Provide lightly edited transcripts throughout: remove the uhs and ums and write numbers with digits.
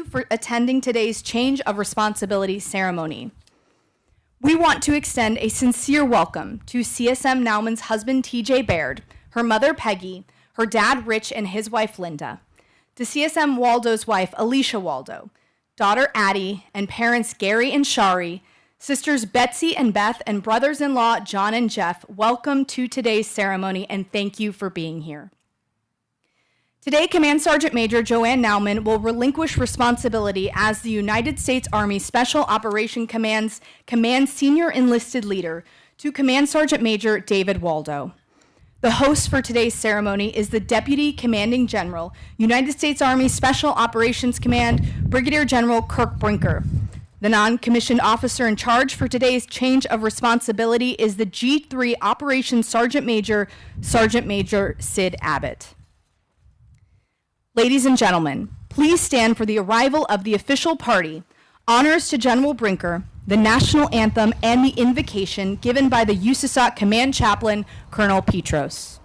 for attending today's Change of Responsibility ceremony. We want to extend a sincere welcome to CSM Naumann's husband, TJ Baird, her mother, Peggy, her dad, Rich, and his wife, Linda, to CSM Waldo's wife, Alicia Waldo, daughter, Addie, and parents, Gary and Shari, sisters, Betsy and Beth, and brothers-in-law, John and Jeff. Welcome to today's ceremony, and thank you for being here. Today, Command Sergeant Major JoAnn Naumann will relinquish responsibility as the United States Army Special Operations Command's Senior Enlisted Leader to Command Sergeant Major David Waldo. The host for today's ceremony is the Deputy Commanding General, United States Army Special Operations Command, Brigadier General Kirk Brinker. The non-commissioned officer in charge for today's change of responsibility is the G3 Operations Sergeant Major Sid Abbott. Ladies and gentlemen, please stand for the arrival of the official party, honors to General Brinker, the national anthem, and the invocation given by the USASOC Command Chaplain, Colonel Petros.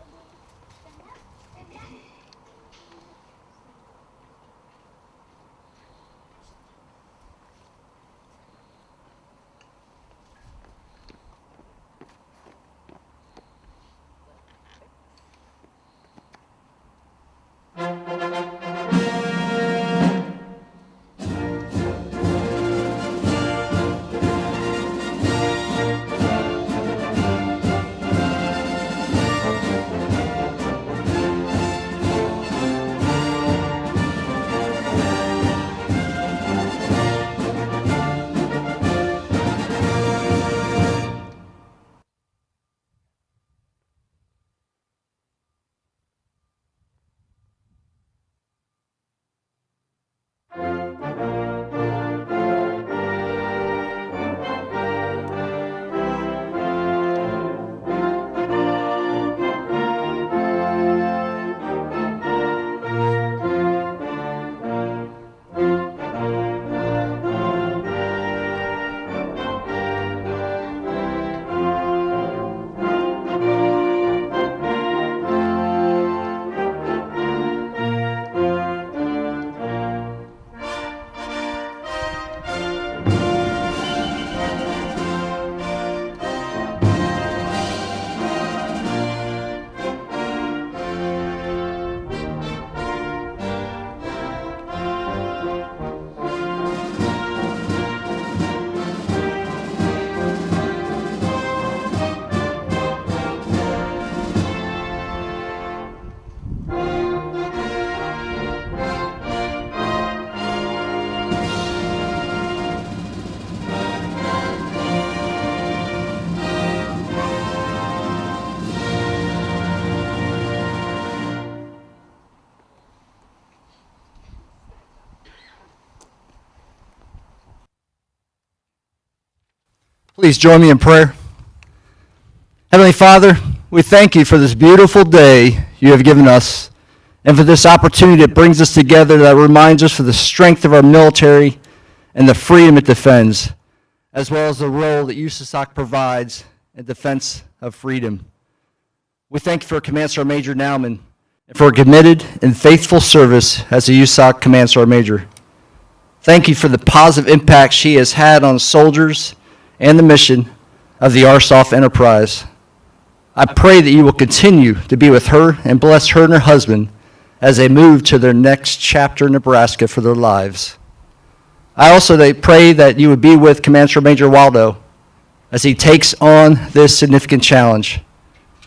Please join me in prayer. Heavenly Father, we thank you for this beautiful day you have given us and for this opportunity that brings us together, that reminds us of the strength of our military and the freedom it defends, as well as the role that USASOC provides in defense of freedom. We thank you for Command Sergeant Major Naumann and for a committed and faithful service as a USASOC Command Sergeant Major. Thank you for the positive impact she has had on soldiers and the mission of the RSOF enterprise. I pray that you will continue to be with her and bless her and her husband as they move to their next chapter in Nebraska for their lives. I also pray that you would be with Command Sergeant Major Waldo as he takes on this significant challenge.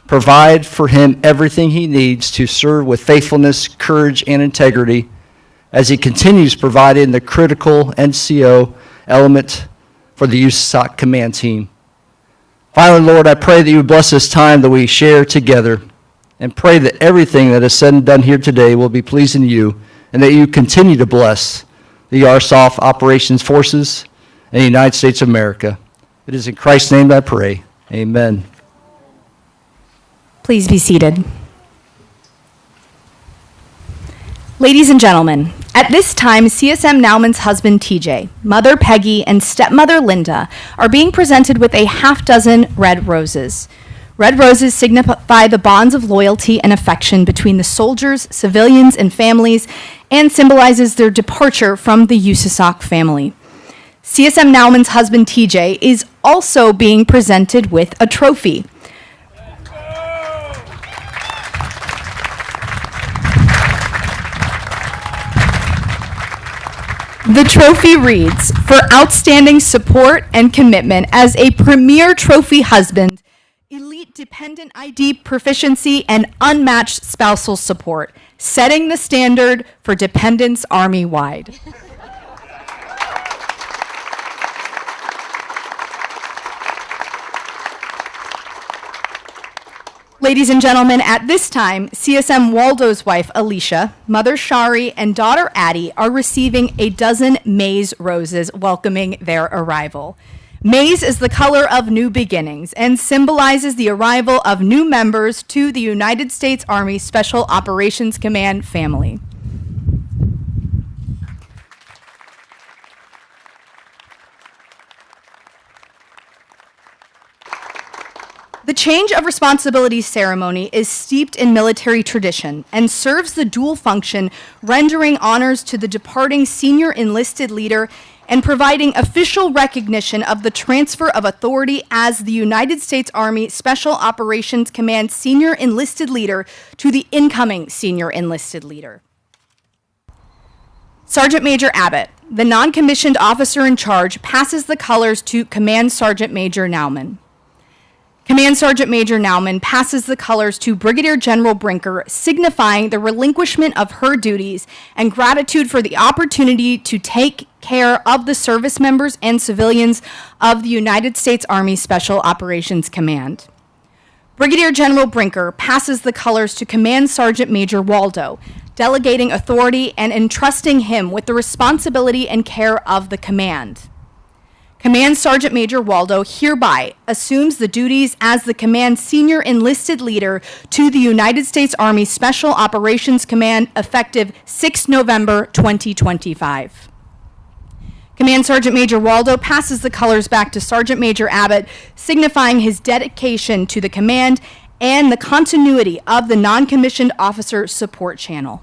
Provide for him everything he needs to serve with faithfulness, courage, and integrity as he continues providing the critical NCO element for the USASOC command team. Finally, Lord, I pray that you would bless this time that we share together and pray that everything that is said and done here today will be pleasing to you and that you continue to bless the RSOF operations forces in the United States of America. It is in Christ's name that I pray. Amen. Please be seated. Ladies and gentlemen, at this time, CSM Naumann's husband, TJ, mother, Peggy, and stepmother, Linda, are being presented with a half dozen red roses. Red roses signify the bonds of loyalty and affection between the soldiers, civilians, and families, and symbolizes their departure from the USASOC family. CSM Naumann's husband, TJ, is also being presented with a trophy. The trophy reads, "For outstanding support and commitment as a premier trophy husband, elite dependent ID proficiency, and unmatched spousal support, setting the standard for dependents Army-wide." Ladies and gentlemen, at this time, CSM Waldo's wife, Alicia, mother Shari, and daughter Addie are receiving a dozen maize roses welcoming their arrival. Maize is the color of new beginnings and symbolizes the arrival of new members to the United States Army Special Operations Command family. The change of responsibilities ceremony is steeped in military tradition and serves the dual function, rendering honors to the departing senior enlisted leader and providing official recognition of the transfer of authority as the United States Army Special Operations Command senior enlisted leader to the incoming senior enlisted leader. Sergeant Major Abbott, the non-commissioned officer in charge, passes the colors to Command Sergeant Major Naumann. Command Sergeant Major Naumann passes the colors to Brigadier General Brinker, signifying the relinquishment of her duties and gratitude for the opportunity to take care of the service members and civilians of the United States Army Special Operations Command. Brigadier General Brinker passes the colors to Command Sergeant Major Waldo, delegating authority and entrusting him with the responsibility and care of the command. Command Sergeant Major Waldo hereby assumes the duties as the command senior enlisted leader to the United States Army Special Operations Command effective 6 November 2025. Command Sergeant Major Waldo passes the colors back to Sergeant Major Abbott, signifying his dedication to the command and the continuity of the non-commissioned officer support channel.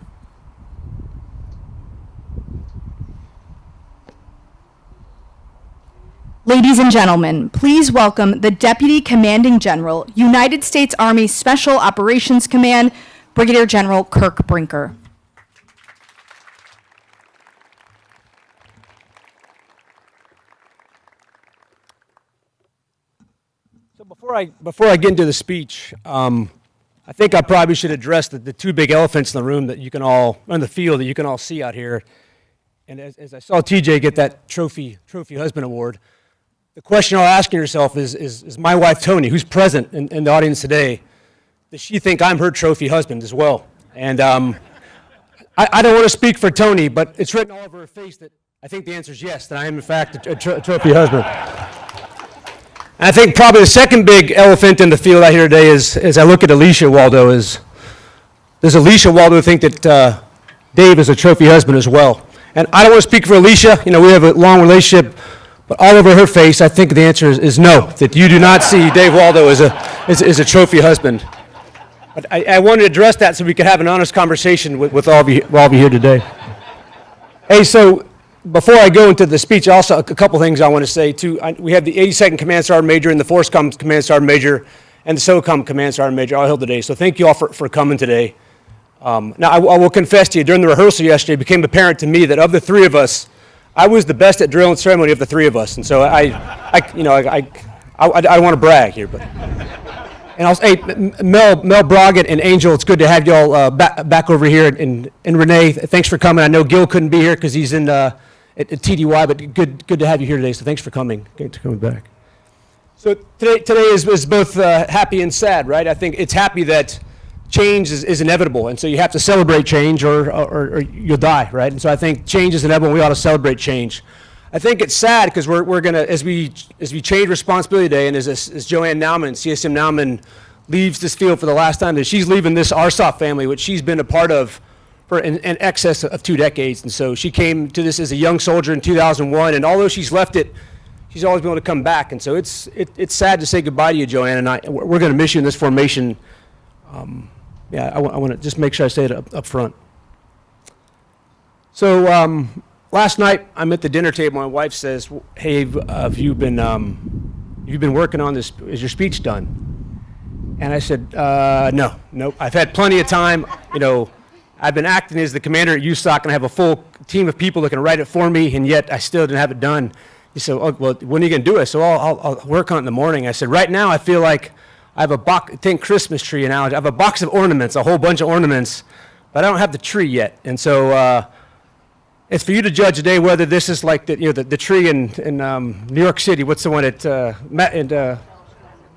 Ladies and gentlemen, please welcome the Deputy Commanding General, United States Army Special Operations Command, Brigadier General Kirk Brinker. So before I get into the speech, I think I probably should address the two big elephants in the room that you can all, in the field that you can all see out here. And as I saw TJ get that trophy husband award, the question you're asking yourself is my wife Tony, who's present in the audience today, does she think I'm her trophy husband as well? And I don't want to speak for Tony, but it's written all over her face that I think the answer is yes, that I am in fact a trophy husband. And I think probably the second big elephant in the field out here today is, as I look at Alicia Waldo, does Alicia Waldo think that Dave is a trophy husband as well? And I don't want to speak for Alicia. You know, we have a long relationship. But all over her face, I think the answer is no, that you do not see Dave Waldo as a trophy husband. But I wanted to address that so we could have an honest conversation with all of you here today. Hey, so before I go into the speech, also a couple things I want to say too. We have the 82nd Command Sergeant Major and the FORSCOM Command Sergeant Major and the SOCOM Command Sergeant Major all here today. So thank you all for coming today. Now I will confess to you, during the rehearsal yesterday, it became apparent to me that of the three of us, I was the best at drill and ceremony of the three of us, and so I don't want to brag here, but and also, hey, Mel, Bragg, and Angel, it's good to have you all back over here, and Renee, thanks for coming. I know Gil couldn't be here because he's in at TDY, but good to have you here today. So thanks for coming back. So today is both happy and sad, right? I think it's happy that change is inevitable, and so you have to celebrate change or you'll die, right? And so I think change is inevitable, and we ought to celebrate change. I think it's sad because we're going to, as we change responsibility today, and as JoAnn Naumann, CSM Naumann, leaves this field for the last time, that she's leaving this RSOF family, which she's been a part of for in excess of 2 decades. And so she came to this as a young soldier in 2001, and although she's left it she's always been able to come back. And so it's sad to say goodbye to you, JoAnn, and we're going to miss you in this formation. Yeah, I want to just make sure I say it up front. So last night I'm at the dinner table. My wife says, "Hey, have you been working on this? Is your speech done?" And I said, "Nope. I've had plenty of time. You know, I've been acting as the commander at USASOC, and I have a full team of people that can write it for me, and yet I still didn't have it done." He said, "Oh, well, when are you going to do it?" So I'll work on it in the morning. I said, "Right now I feel like I have a box, think Christmas tree analogy. I have a box of ornaments, a whole bunch of ornaments, but I don't have the tree yet." And so it's for you to judge today whether this is like the tree in New York City. What's the one at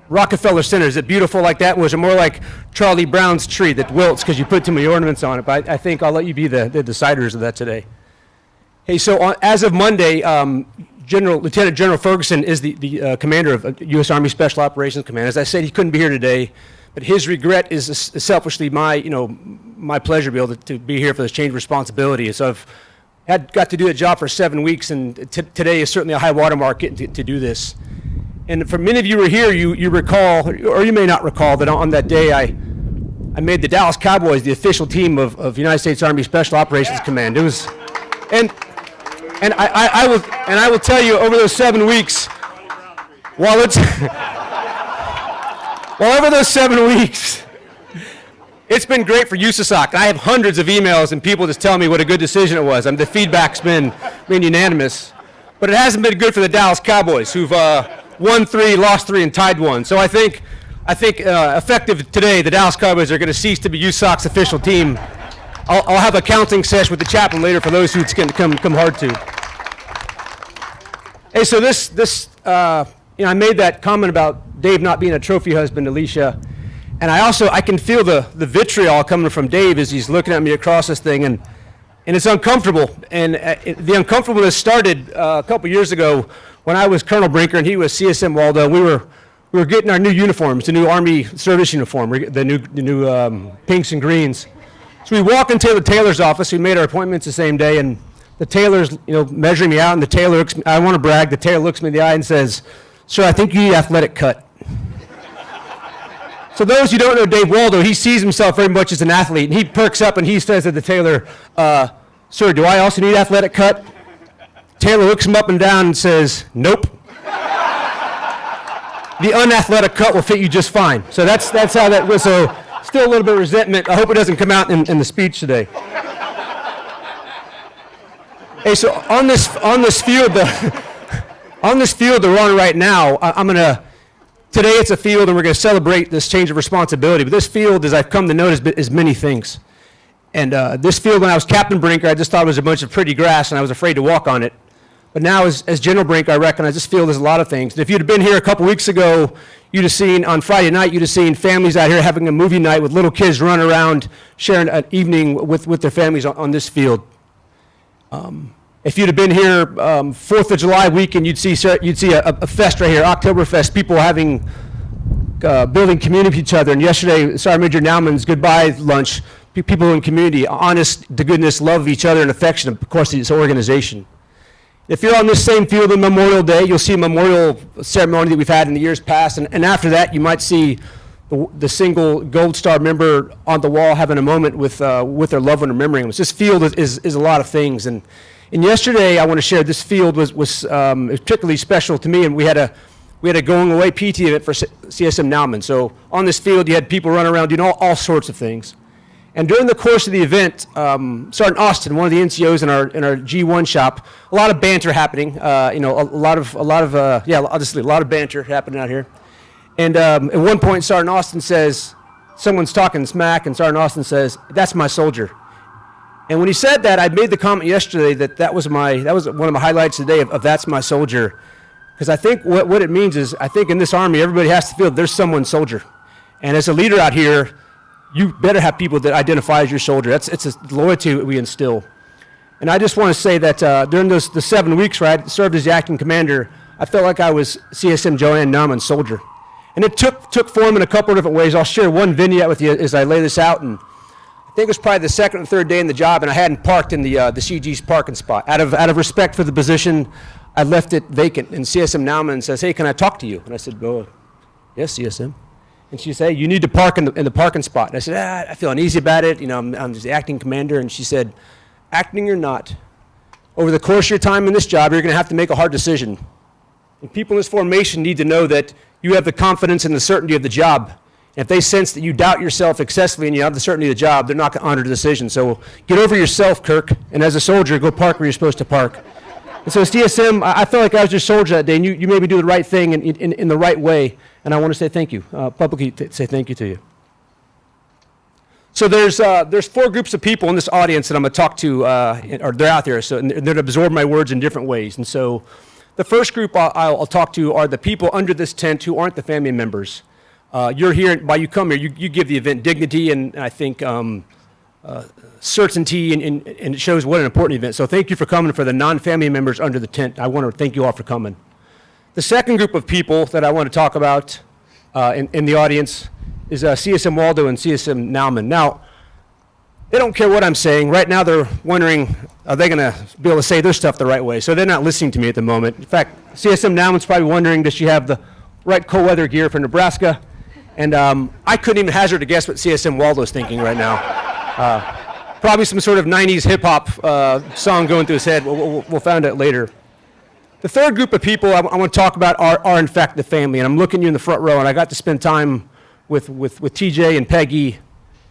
Rockefeller Center? Is it beautiful like that? Or was it more like Charlie Brown's tree that wilts because you put too many ornaments on it? But I think I'll let you be the deciders of that today. Hey, so as of Monday, Lieutenant General Ferguson is the commander of U.S. Army Special Operations Command. As I said, he couldn't be here today, but his regret is selfishly my pleasure to be able to be here for this change of responsibility. So I've got to do the job for 7 weeks, and today is certainly a high watermark getting to do this. And for many of you who are here, you recall, or you may not recall, that on that day I made the Dallas Cowboys the official team of United States Army Special Operations Command. It was, and I will tell you, over those 7 weeks, while over those 7 weeks, it's been great for USASOC. I have hundreds of emails and people just telling me what a good decision it was. The feedback's been unanimous, but it hasn't been good for the Dallas Cowboys, who've won 3, lost 3, and tied 1. So I think effective today, the Dallas Cowboys are going to cease to be USASOC's official team. I'll have a counting session with the chaplain later for those who it's going to come hard to. Hey, so I made that comment about Dave not being a trophy husband, Alicia, and I can feel the vitriol coming from Dave as he's looking at me across this thing, and it's uncomfortable. And the uncomfortableness started a couple years ago when I was Colonel Brinker and he was CSM Waldo. We were getting our new uniforms, the new Army service uniform, the new pinks and greens. So we walk into the tailor's office. We made our appointments the same day, and the tailor's measuring me out, and the tailor looks, I want to brag, the tailor looks me in the eye and says, "Sir, I think you need athletic cut." So those who don't know Dave Waldo, he sees himself very much as an athlete, and he perks up and he says to the tailor, "Sir, do I also need athletic cut?" Tailor looks him up and down and says, "Nope. The unathletic cut will fit you just fine." So that's how that was. So still a little bit of resentment. I hope it doesn't come out in the speech today. Hey, so on this field that we're on right now, today it's a field and we're going to celebrate this change of responsibility. But this field, as I've come to know, is many things. And this field, when I was Captain Brinker, I just thought it was a bunch of pretty grass and I was afraid to walk on it. But now as General Brinker, I recognize this field is a lot of things. And if you'd have been here a couple weeks ago, you'd have seen, on Friday night, you'd have seen families out here having a movie night with little kids running around, sharing an evening with their families on this field. If you'd have been here 4th of July weekend, you'd see a fest right here, Oktoberfest, people building community with each other. And yesterday, Sergeant Major Naumann's goodbye lunch, people in community, honest to goodness, love of each other and affection, of course, this organization. If you're on this same field on Memorial Day, you'll see a memorial ceremony that we've had in the years past. And after that, you might see the single Gold Star member on the wall having a moment with their loved one, remembering them. So this field is a lot of things. And yesterday, I want to share, this field was particularly special to me, and we had a going away PT event for CSM Naumann. So on this field, you had people running around doing all sorts of things. And during the course of the event, Sergeant Austin, one of the NCOs in our G1 shop, a lot of banter happening. A lot of banter happening out here. And at one point, Sergeant Austin says, someone's talking smack, and Sergeant Austin says, "That's my soldier." And when he said that, I made the comment yesterday that was one of my highlights today of "That's my soldier," because I think what it means is, I think in this Army, everybody has to feel there's someone's soldier. And as a leader out here, you better have people that identify as your soldier. It's a loyalty we instill. And I just want to say that during the 7 weeks where I served as the acting commander, I felt like I was CSM JoAnn Naumann's soldier. And it took form in a couple of different ways. I'll share one vignette with you as I lay this out. And I think it was probably the second or third day in the job, and I hadn't parked in the CG's parking spot. Out of respect for the position, I left it vacant, and CSM Naumann says, "Hey, can I talk to you?" And I said, "Go, yes, CSM." And she said, "Hey, you need to park in the parking spot." And I said, "I feel uneasy about it. You know, I'm just the acting commander." And she said, "Acting or not, over the course of your time in this job, you're going to have to make a hard decision. And people in this formation need to know that you have the confidence and the certainty of the job. And if they sense that you doubt yourself excessively and you have the certainty of the job, they're not going to honor the decision. So get over yourself, Kirk, and as a soldier, go park where you're supposed to park." And so as DSM, I felt like I was your soldier that day, and you made me do the right thing in the right way. And I want to say thank you, publicly say thank you to you. So there's 4 groups of people in this audience that I'm going to talk to, or they're out there, so and they're going to absorb my words in different ways. And so the first group I'll talk to are the people under this tent who aren't the family members. You're here, while you come here, you give the event dignity and I think certainty, and it shows what an important event. So thank you for coming. For the non-family members under the tent, I want to thank you all for coming. The second group of people that I want to talk about in the audience is CSM Waldo and CSM Naumann. Now, they don't care what I'm saying. Right now they're wondering, are they going to be able to say their stuff the right way? So they're not listening to me at the moment. In fact, CSM Naumann's probably wondering, does she have the right cold weather gear for Nebraska? And I couldn't even hazard a guess what CSM Waldo's thinking right now. Probably some sort of 90s hip-hop song going through his head. We'll find out later. The third group of people I want to talk about are in fact the family. And I'm looking at you in the front row, and I got to spend time with TJ and Peggy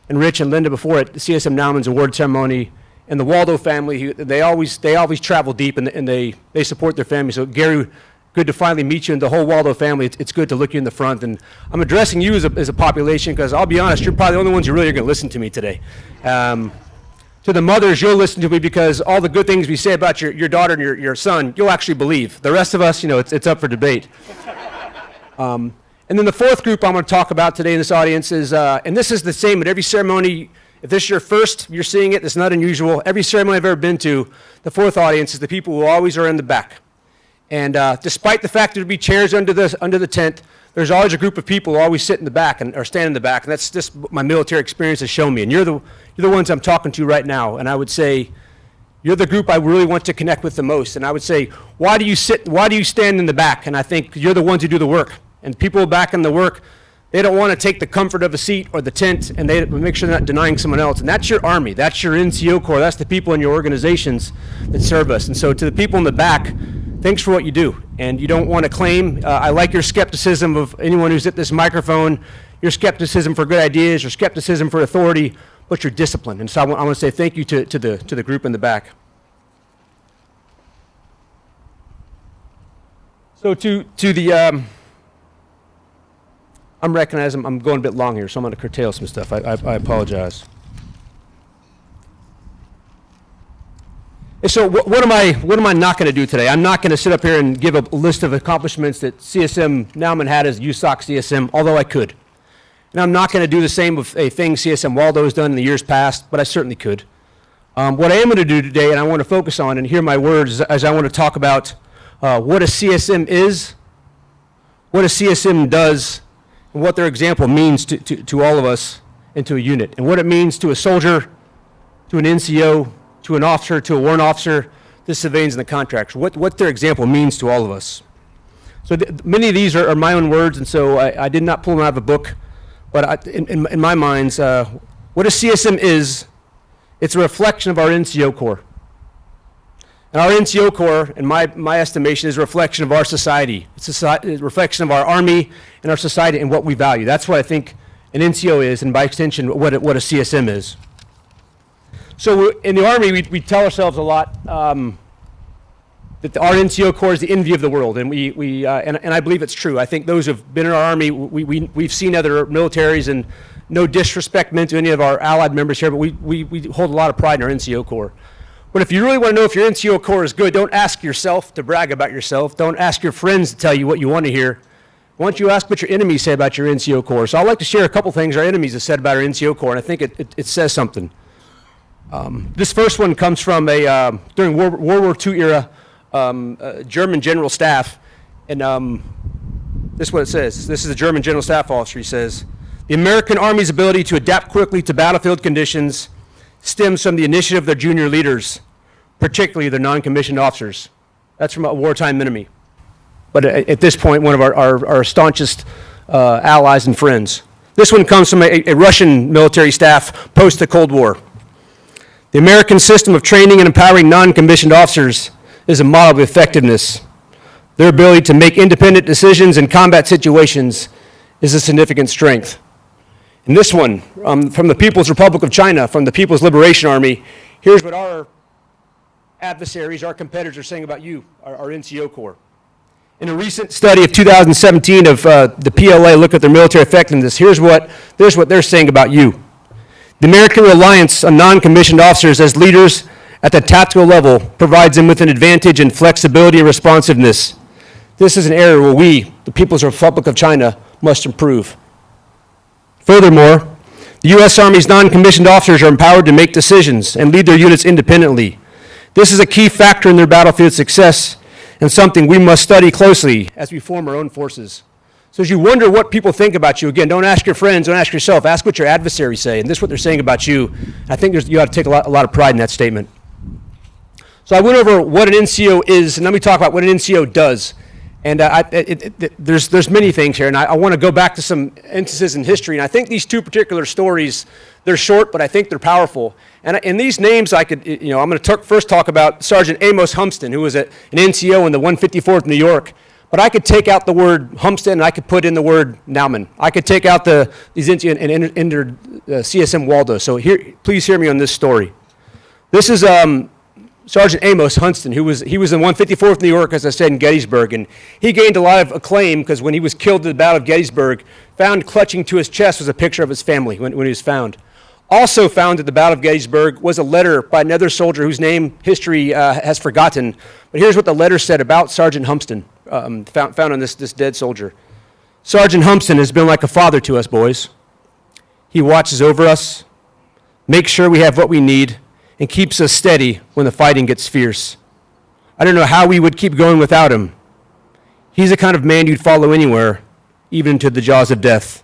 and Rich and Linda before at CSM Naumann's award ceremony. And the Waldo family, they always travel deep, and they support their family. So Gary, good to finally meet you, and the whole Waldo family. It's good to look you in the front. And I'm addressing you as a population because I'll be honest, you're probably the only ones who really are going to listen to me today. To the mothers, you'll listen to me because all the good things we say about your daughter and your son, you'll actually believe. The rest of us, it's up for debate. And then the fourth group I'm going to talk about today in this audience is, and this is the same at every ceremony. If this is your first, you're seeing it, it's not unusual. Every ceremony I've ever been to, the fourth audience is the people who always are in the back. And despite the fact there'd be chairs under the tent, there's always a group of people who always sit in the back or stand in the back, and that's just what my military experience has shown me. And you're the ones I'm talking to right now, and I would say you're the group I really want to connect with the most. And I would say, why do you stand in the back? And I think you're the ones who do the work. And people back in the work, they don't want to take the comfort of a seat or the tent, and they make sure they're not denying someone else. And that's your Army, that's your NCO Corps, that's the people in your organizations that serve us. And so to the people in the back, thanks for what you do. And you don't want to claim, I like your skepticism of anyone who's at this microphone, your skepticism for good ideas, your skepticism for authority, but your discipline. And so I want to say thank you to the group in the back. So to the, I'm recognizing I'm going a bit long here, so I'm going to curtail some stuff. I apologize. And so what am I not going to do today? I'm not going to sit up here and give a list of accomplishments that CSM Naumann had as USASOC CSM, although I could. And I'm not going to do the same with a thing CSM Waldo has done in the years past, but I certainly could. What I am going to do today, and I want to focus on and hear my words as I want to talk about what a CSM is, what a CSM does, and what their example means to all of us and to a unit, and what it means to a soldier, to an NCO, to an officer, to a warrant officer, the civilians and the contractors, what their example means to all of us. So many of these are my own words, and so I did not pull them out of a book, but in my mind, what a CSM is, it's a reflection of our NCO Corps. And our NCO Corps, in my estimation, is a reflection of our society. It's a reflection of our Army and our society and what we value. That's what I think an NCO is, and by extension, what a CSM is. So in the Army, we tell ourselves a lot that our NCO Corps is the envy of the world, and and I believe it's true. I think those who've been in our Army, we've seen other militaries, and no disrespect meant to any of our allied members here, but we hold a lot of pride in our NCO Corps. But if you really want to know if your NCO Corps is good, don't ask yourself to brag about yourself. Don't ask your friends to tell you what you want to hear. Why don't you ask what your enemies say about your NCO Corps? So I'd like to share a couple things our enemies have said about our NCO Corps, and I think it says something. This first one comes from during World War II era, German general staff, and this is what it says. This is a German general staff officer. He says, "The American Army's ability to adapt quickly to battlefield conditions stems from the initiative of their junior leaders, particularly their non-commissioned officers." That's from a wartime enemy. But at this point, one of our staunchest allies and friends. This one comes from a Russian military staff post the Cold War. The American system of training and empowering non-commissioned officers is a model of effectiveness. Their ability to make independent decisions in combat situations is a significant strength. And this one, from the People's Republic of China, from the People's Liberation Army, here's what our adversaries, our competitors are saying about you, our NCO Corps. In a recent study of 2017 of the PLA, look at their military effectiveness, here's what they're saying about you. The American reliance on non-commissioned officers as leaders at the tactical level provides them with an advantage in flexibility and responsiveness. This is an area where we, the People's Republic of China, must improve. Furthermore, the U.S. Army's non-commissioned officers are empowered to make decisions and lead their units independently. This is a key factor in their battlefield success and something we must study closely as we form our own forces. So as you wonder what people think about you, again, don't ask your friends, don't ask yourself, ask what your adversaries say, and this is what they're saying about you. I think you ought to take a lot of pride in that statement. So I went over what an NCO is, and let me talk about what an NCO does. And there's many things here, and I want to go back to some instances in history, and I think these two particular stories, they're short, but I think they're powerful. And in these names, I'm going to first talk about Sergeant Amos Humston, who was an NCO in the 154th New York. But I could take out the word Humston, and I could put in the word Naumann. I could take out these NCO and enter CSM Waldo. So please hear me on this story. This is Sergeant Amos Humston, he was in 154th New York, as I said, in Gettysburg, and he gained a lot of acclaim because when he was killed at the Battle of Gettysburg, found clutching to his chest was a picture of his family when he was found. Also found at the Battle of Gettysburg was a letter by another soldier whose name history has forgotten, but here's what the letter said about Sergeant Humston, found on this dead soldier. Sergeant Humston has been like a father to us, boys. He watches over us, makes sure we have what we need, and keeps us steady when the fighting gets fierce. I don't know how we would keep going without him. He's the kind of man you'd follow anywhere, even into the jaws of death.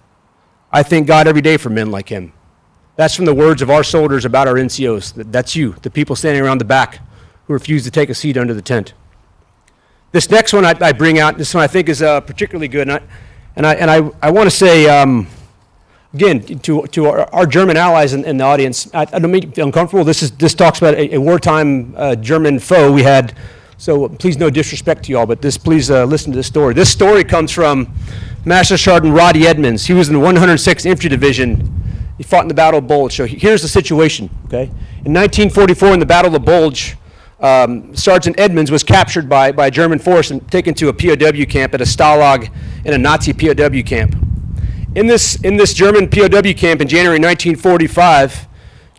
I thank God every day for men like him. That's from the words of our soldiers about our NCOs. That's you, the people standing around the back who refuse to take a seat under the tent. This next one I bring out, this one I think is particularly good, and I want to say, again, to our German allies in the audience, I don't make you feel uncomfortable. This talks about a wartime German foe we had, so please no disrespect to you all, but please listen to this story. This story comes from Master Sergeant Roddy Edmonds. He was in the 106th Infantry Division. He fought in the Battle of Bulge. So here's the situation, okay? In 1944, in the Battle of Bulge, Sergeant Edmonds was captured by a German force and taken to a POW camp at a Stalag in a Nazi POW camp. In this German POW camp in January 1945,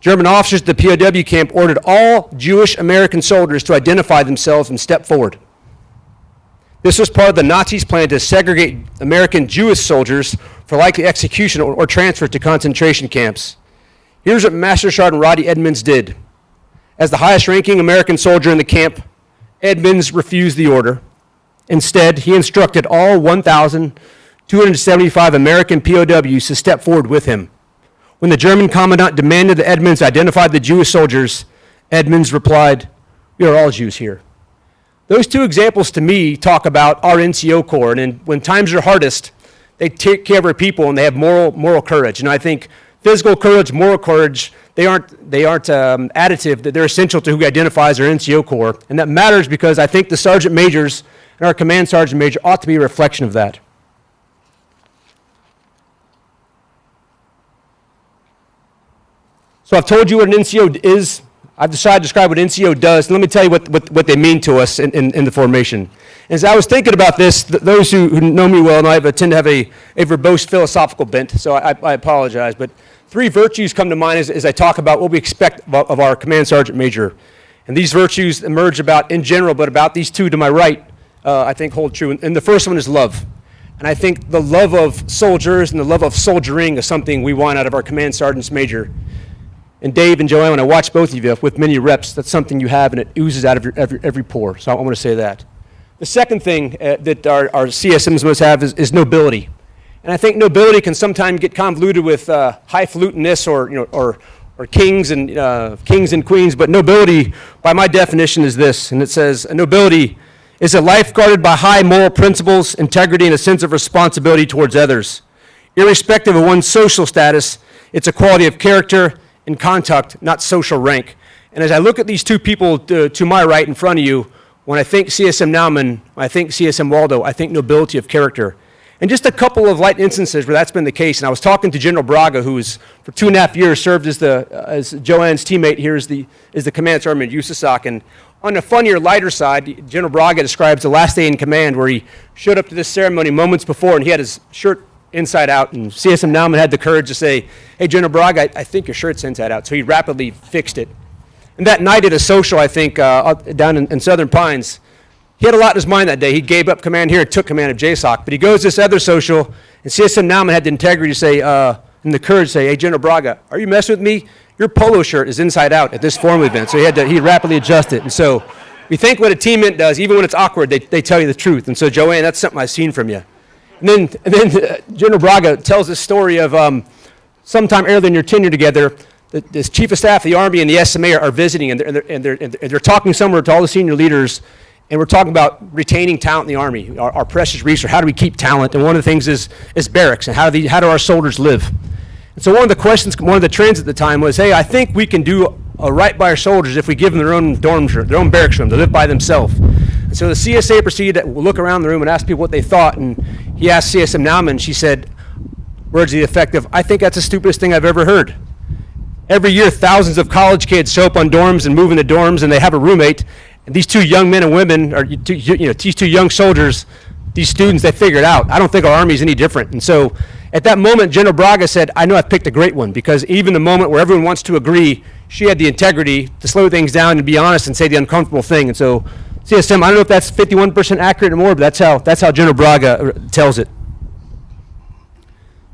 German officers at the POW camp ordered all Jewish American soldiers to identify themselves and step forward. This was part of the Nazis' plan to segregate American Jewish soldiers for likely execution or transfer to concentration camps. Here's what Master Sergeant Roddy Edmonds did. As the highest-ranking American soldier in the camp, Edmonds refused the order. Instead, he instructed all 1,275 American POWs to step forward with him. When the German commandant demanded that Edmonds identify the Jewish soldiers, Edmonds replied, "We are all Jews here." Those two examples to me talk about our NCO Corps, and when times are hardest, they take care of our people and they have moral courage. And I think physical courage, moral courage, they aren't additive, that they're essential to who identifies our NCO Corps. And that matters because I think the sergeant majors and our command sergeant major ought to be a reflection of that. So I've told you what an NCO is. I've decided to describe what NCO does, and let me tell you what they mean to us in the formation. As I was thinking about this, those who know me well know I tend to have a verbose philosophical bent, so I apologize. But three virtues come to mind as I talk about what we expect of our command sergeant major. And these virtues emerge in general, but about these two to my right, I think hold true. And the first one is love. And I think the love of soldiers and the love of soldiering is something we want out of our command sergeants major. And Dave and JoAnn, when I watch both of you with many reps, that's something you have and it oozes out of every pore. So I want to say that. The second thing that our CSMs must have is nobility. And I think nobility can sometimes get convoluted with highfalutenness or kings and queens, but nobility, by my definition, is this. And it says, nobility It's a life guarded by high moral principles, integrity, and a sense of responsibility towards others. Irrespective of one's social status, it's a quality of character and conduct, not social rank. And as I look at these two people to my right in front of you, when I think CSM Naumann, when I think CSM Waldo, I think nobility of character. And just a couple of light instances where that's been the case. And I was talking to General Bragg, who was for 2.5 years served as JoAnn's teammate here as the Command Sgt at USASOC. And on a funnier, lighter side, General Bragg describes the last day in command where he showed up to this ceremony moments before and he had his shirt inside out. And CSM Naumann had the courage to say, "Hey, General Bragg, I think your shirt's inside out." So he rapidly fixed it. And that night at a social, I think, down in Southern Pines, he had a lot in his mind that day. He gave up command here, took command of JSOC. But he goes to this other social, and CSM Naumann had the integrity to say, and the courage to say, "Hey, General Bragg, are you messing with me? Your polo shirt is inside out at this formal event." So he rapidly adjusted. And so we think what a teammate does, even when it's awkward, they tell you the truth. And so, JoAnn, that's something I've seen from you. And then General Bragg tells this story of sometime earlier in your tenure together, this chief of staff of the Army and the SMA are visiting, and they're talking somewhere to all the senior leaders, and we're talking about retaining talent in the Army, our precious resource. How do we keep talent? And one of the things is barracks, and how do our soldiers live? And so one of the trends at the time was, hey, I think we can do right by our soldiers if we give them their own dorm room, their own barracks room, to live by themselves. And so the CSA proceeded to look around the room and ask people what they thought, and he asked CSM Naumann, she said, words to the effect of, "I think that's the stupidest thing I've ever heard." Every year, thousands of college kids show up on dorms and move into dorms, and they have a roommate. And these two young men and women, or these two young soldiers, these students, they figure it out. I don't think our Army is any different. And so, at that moment, General Bragg said, "I know I've picked a great one," because even the moment where everyone wants to agree, she had the integrity to slow things down and be honest and say the uncomfortable thing. And so, CSM, I don't know if that's 51% accurate or more, but that's how General Bragg tells it.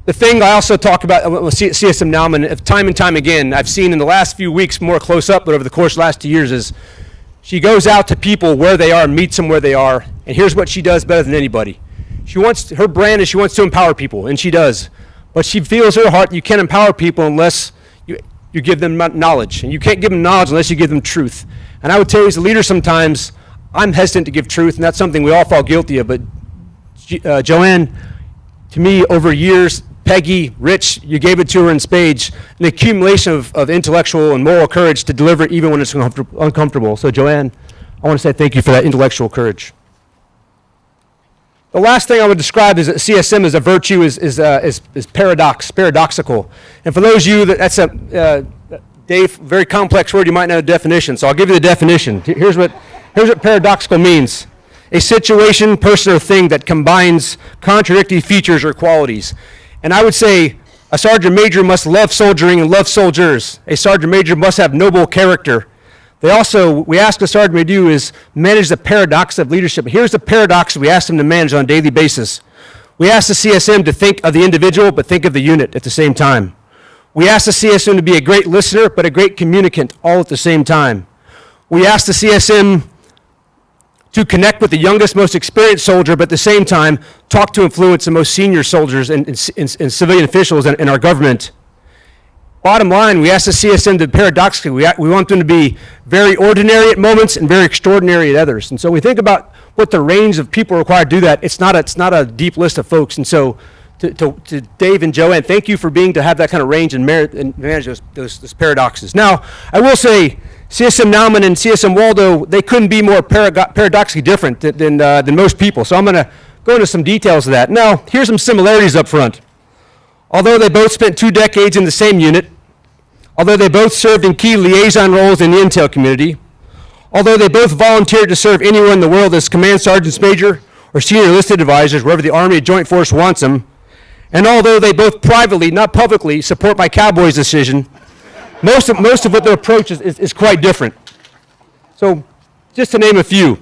The thing I also talk about with CSM Naumann, time and time again, I've seen in the last few weeks more close up, but over the course of the last 2 years, is she goes out to people where they are, meets them where they are, and here's what she does better than anybody. Her brand is she wants to empower people, and she does. But she feels in her heart you can't empower people unless you give them knowledge, and you can't give them knowledge unless you give them truth. And I would tell you as a leader sometimes, I'm hesitant to give truth, and that's something we all fall guilty of, but JoAnn, to me, over years, Peggy, Rich, you gave it to her in spades, an accumulation of intellectual and moral courage to deliver it even when it's uncomfortable. So JoAnn, I want to say thank you for that intellectual courage. The last thing I would describe is that CSM as a virtue is paradoxical. And for those of you that's a Dave, very complex word, you might know the definition, so I'll give you the definition. Here's what paradoxical means. A situation, person, or thing that combines contradictory features or qualities. And I would say a sergeant major must love soldiering and love soldiers. A sergeant major must have noble character. We ask the sergeant major to do is manage the paradox of leadership. Here's the paradox we ask them to manage on a daily basis. We ask the CSM to think of the individual, but think of the unit at the same time. We ask the CSM to be a great listener, but a great communicant, all at the same time. We ask the CSM to connect with the youngest, most experienced soldier, but at the same time, talk to influence the most senior soldiers and civilian officials in our government. Bottom line, we ask the CSM to paradoxically, we want them to be very ordinary at moments and very extraordinary at others. And so we think about what the range of people required to do that. It's not a deep list of folks. And so to Dave and JoAnn, thank you for to have that kind of range and manage those paradoxes. Now, I will say, CSM Naumann and CSM Waldo, they couldn't be more paradoxically different than most people. So I'm going to go into some details of that. Now, here's some similarities up front. Although they both spent 2 decades in the same unit, although they both served in key liaison roles in the intel community, although they both volunteered to serve anywhere in the world as command sergeants major or senior enlisted advisors wherever the Army Joint Force wants them, and although they both privately, not publicly, support my Cowboys decision, most of what their approach is quite different. So, just to name a few.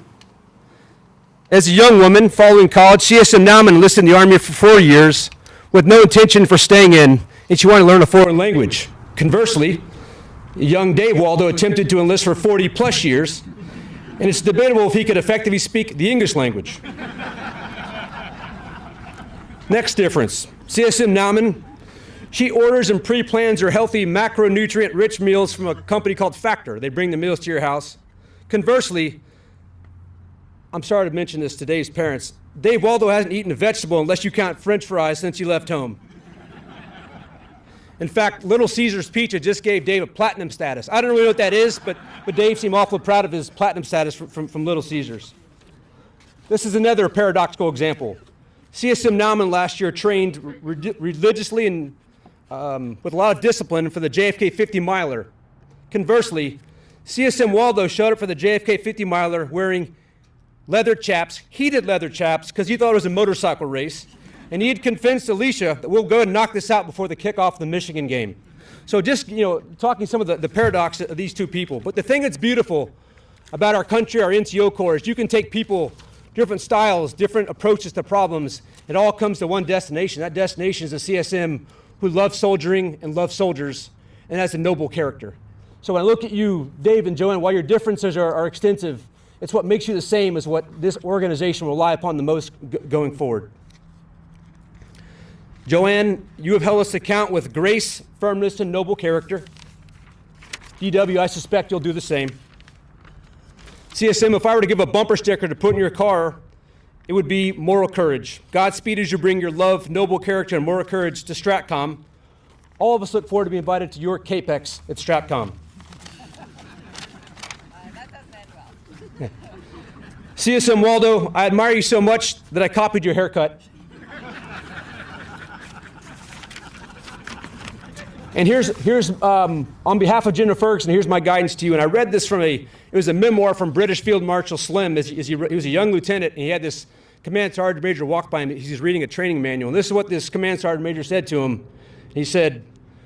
As a young woman following college, CSM Naumann enlisted in the Army for 4 years with no intention for staying in, and she wanted to learn a foreign language. Conversely, young Dave Waldo attempted to enlist for 40 plus years, and it's debatable if he could effectively speak the English language. Next difference, CSM Naumann, she orders and pre-plans her healthy macronutrient-rich meals from a company called Factor. They bring the meals to your house. Conversely, I'm sorry to mention this to Dave's parents. Dave Waldo hasn't eaten a vegetable unless you count French fries since he left home. In fact, Little Caesars Pizza just gave Dave a platinum status. I don't really know what that is, but Dave seemed awfully proud of his platinum status from Little Caesars. This is another paradoxical example. CSM Naumann last year trained religiously and with a lot of discipline for the JFK 50-miler. Conversely, CSM Waldo showed up for the JFK 50-miler wearing leather chaps, heated leather chaps, because he thought it was a motorcycle race. And he had convinced Alicia that we'll go ahead and knock this out before the kickoff of the Michigan game. So just, talking some of the paradox of these two people. But the thing that's beautiful about our country, our NCO Corps, is you can take people, different styles, different approaches to problems. It all comes to one destination. That destination is a CSM who loves soldiering and loves soldiers and has a noble character. So when I look at you, Dave and JoAnn, while your differences are extensive, it's what makes you the same as what this organization will rely upon the most going forward. JoAnn, you have held us to account with grace, firmness, and noble character. DW, I suspect you'll do the same. CSM, if I were to give a bumper sticker to put in your car, it would be moral courage. Godspeed as you bring your love, noble character, and moral courage to StratCom. All of us look forward to being invited to your CAPEX at StratCom. That doesn't end well. CSM Waldo, I admire you so much that I copied your haircut. And here's on behalf of General Ferguson, here's my guidance to you. And I read this it was a memoir from British Field Marshal Slim. He was a young lieutenant, and he had this Command Sergeant Major walk by him. He's reading a training manual. And this is what this Command Sergeant Major said to him. He said,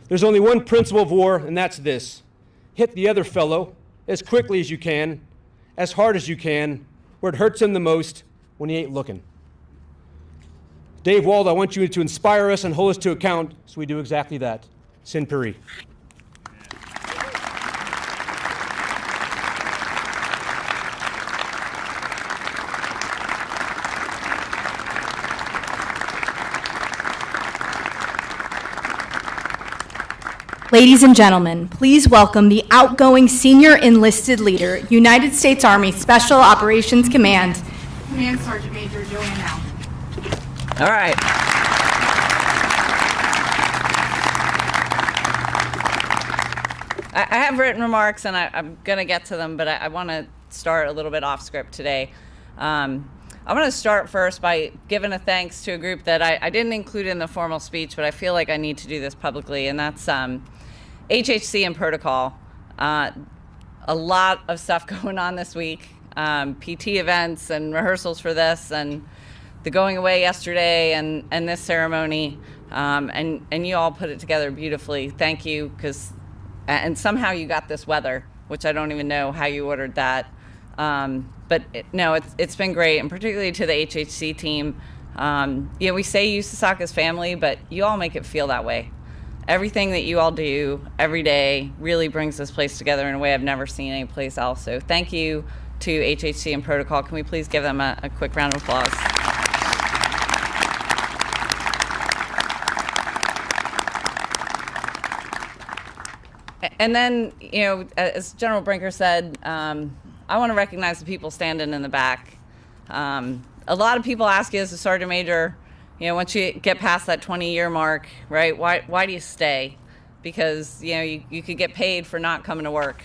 "There's only one principle of war, and that's this. Hit the other fellow as quickly as you can, as hard as you can, where it hurts him the most, when he ain't looking." Dave Waldo, I want you to inspire us and hold us to account so we do exactly that. Sin Puri. Ladies and gentlemen, please welcome the outgoing senior enlisted leader, United States Army Special Operations Command, Command Sergeant Major JoAnn Naumann. All right. I have written remarks, and I'm going to get to them, but I want to start a little bit off script today. I'm going to start first by giving a thanks to a group that I didn't include in the formal speech, but I feel like I need to do this publicly, and that's HHC and Protocol. A lot of stuff going on this week, PT events and rehearsals for this, and the going away yesterday, and this ceremony, and you all put it together beautifully. Thank you, and somehow you got this weather, which I don't even know how you ordered that. But it's been great, and particularly to the HHC team. We say USASOC is family, but you all make it feel that way. Everything that you all do every day really brings this place together in a way I've never seen any place else. So thank you to HHC and Protocol. Can we please give them a quick round of applause? And then, as General Brinker said, I want to recognize the people standing in the back. A lot of people ask you as a sergeant major, once you get past that 20-year mark, right, why do you stay? Because, you could get paid for not coming to work.